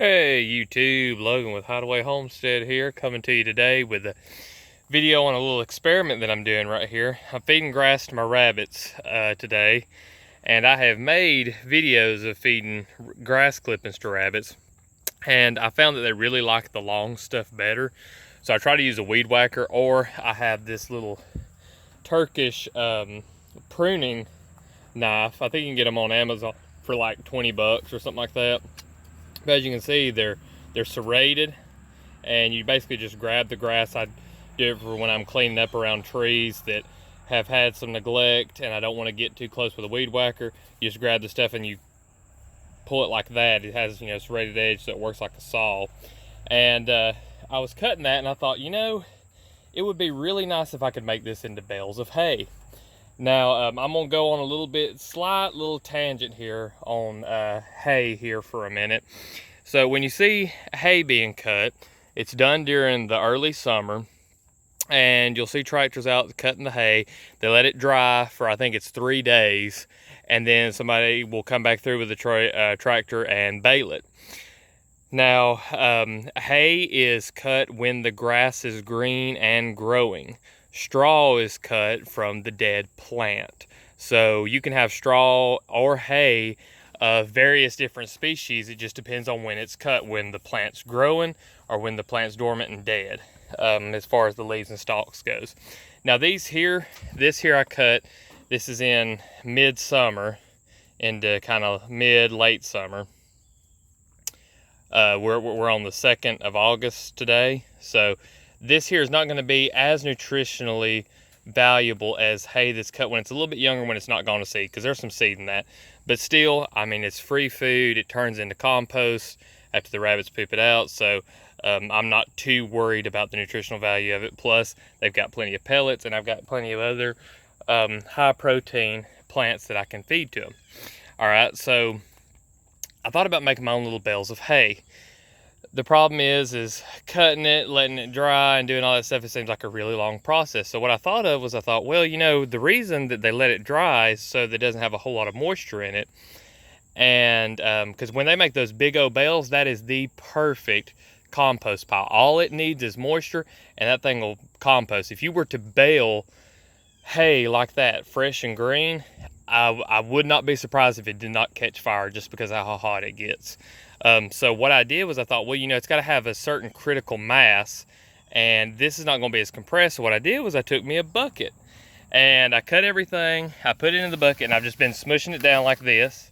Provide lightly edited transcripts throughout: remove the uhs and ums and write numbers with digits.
Hey YouTube, Logan with Hideaway Homestead here, coming to you today with a video on a little experiment that I'm doing right here. I'm feeding grass to my rabbits today, and I have made videos of feeding grass clippings to rabbits, and I found that they really like the long stuff better. So I try to use a weed whacker, or I have this little Turkish pruning knife. I think you can get them on Amazon for like 20 bucks or something like that. But as you can see, they're serrated, and you basically just grab the grass. I do it for when I'm cleaning up around trees that have had some neglect and I don't want to get too close with a weed whacker. You just grab the stuff and you pull it like that. It has, serrated edge, so it works like a saw. And I was cutting that and I thought, it would be really nice if I could make this into bales of hay. Now, I'm gonna go on a slight little tangent here on hay here for a minute. So when you see hay being cut, it's done during the early summer, and you'll see tractors out cutting the hay. They let it dry for, I think it's 3 days, and then somebody will come back through with the tractor and bale it. Now, hay is cut when the grass is green and growing. Straw is cut from the dead plant. So you can have straw or hay of various different species. It just depends on when it's cut, when the plant's growing or when the plant's dormant and dead, as far as the leaves and stalks goes. Now this here I cut, this is in mid-summer into kind of mid-late summer. We're on the 2nd of August today, so this here is not going to be as nutritionally valuable as hay that's cut when it's a little bit younger, when it's not gone to seed, because there's some seed in that. But still, I mean, it's free food. It turns into compost after the rabbits poop it out, so I'm not too worried about the nutritional value of it. Plus, they've got plenty of pellets, and I've got plenty of other high protein plants that I can feed to them. All right, so I thought about making my own little bales of hay. The problem is cutting it, letting it dry, and doing all that stuff. It seems like a really long process. So what I thought of was, well, the reason that they let it dry is so that it doesn't have a whole lot of moisture in it. And because when they make those big old bales, that is the perfect compost pile. All it needs is moisture, and that thing will compost. If you were to bale hay like that, fresh and green, I would not be surprised if it did not catch fire, just because of how hot it gets. So what I did was I thought, well, it's got to have a certain critical mass, and this is not going to be as compressed. So what I did was I took me a bucket, and I cut everything, I put it in the bucket, and I've just been smushing it down like this,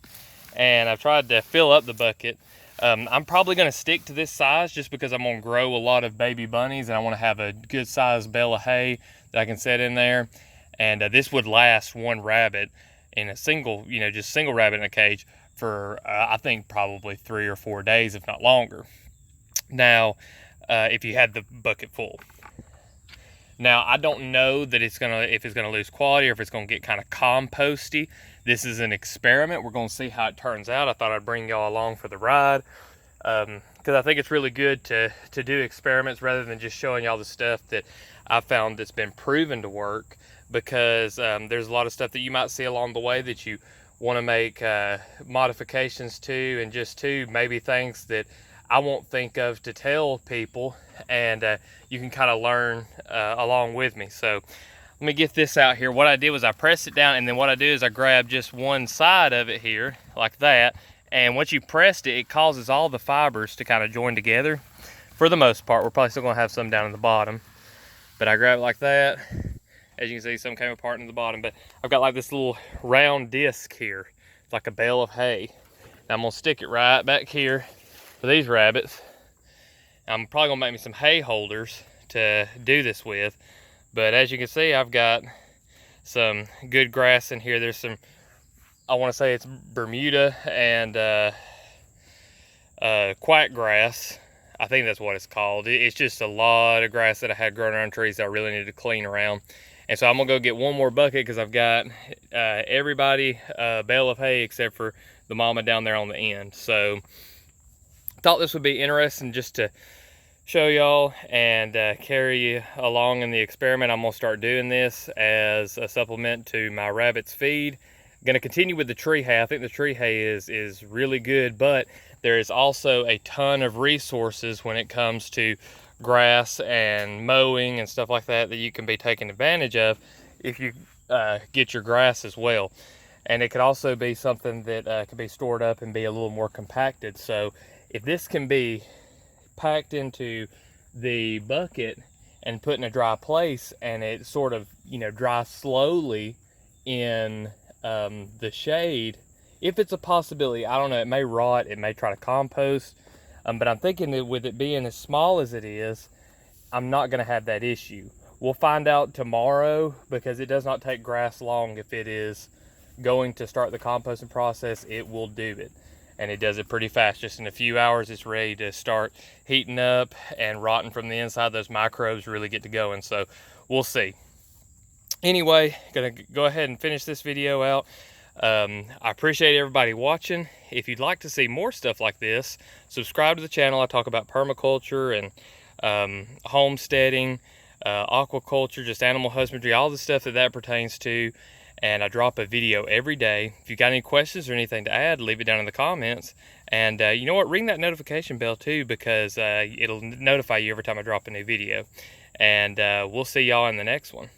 and I've tried to fill up the bucket. I'm probably going to stick to this size just because I'm going to grow a lot of baby bunnies, and I want to have a good sized bale of hay that I can set in there. And this would last one rabbit in a single, just single rabbit in a cage for I think probably 3 or 4 days, if not longer. Now, if you had the bucket full. Now, I don't know that if it's gonna lose quality, or if it's gonna get kind of composty. This is an experiment. We're gonna see how it turns out. I thought I'd bring y'all along for the ride, because I think it's really good to do experiments rather than just showing y'all the stuff that I found that's been proven to work. Because there's a lot of stuff that you might see along the way that you want to make modifications to, and just to maybe things that I won't think of to tell people, and you can kind of learn along with me. So let me get this out here. What I did was I pressed it down, and then what I do is I grab just one side of it here like that, and once you pressed it, it causes all the fibers to kind of join together. For the most part, we're probably still going to have some down in the bottom, but I grab it like that. As you can see, some came apart in the bottom, but I've got like this little round disc here. It's like a bale of hay. Now I'm gonna stick it right back here for these rabbits. I'm probably gonna make me some hay holders to do this with. But as you can see, I've got some good grass in here. There's some, I wanna say it's Bermuda and quack grass. I think that's what it's called. It's just a lot of grass that I had growing around trees that I really needed to clean around. And so I'm gonna go get one more bucket, because I've got everybody a bale of hay except for the mama down there on the end. So thought this would be interesting just to show y'all and carry you along in the experiment. I'm gonna start doing this as a supplement to my rabbits feed. Going to continue with the tree hay. I think the tree hay is really good, but there is also a ton of resources when it comes to grass and mowing and stuff like that that you can be taking advantage of if you get your grass as well. And it could also be something that can be stored up and be a little more compacted. So if this can be packed into the bucket and put in a dry place, and it sort of, dries slowly in the shade, if it's a possibility. I don't know, it may rot, it may try to compost, but I'm thinking that with it being as small as it is, I'm not going to have that issue. We'll find out tomorrow, because it does not take grass long. If it is going to start the composting process, it will do it, and it does it pretty fast. Just in a few hours, it's ready to start heating up and rotting from the inside. Those microbes really get to going, so we'll see. Anyway, gonna go ahead and finish this video out. I appreciate everybody watching. If you'd like to see more stuff like this, subscribe to the channel. I talk about permaculture and homesteading, aquaculture, just animal husbandry, all the stuff that pertains to, and I drop a video every day. If you got any questions or anything to add, leave it down in the comments. And you know what, ring that notification bell too, because it'll notify you every time I drop a new video. And we'll see y'all in the next one.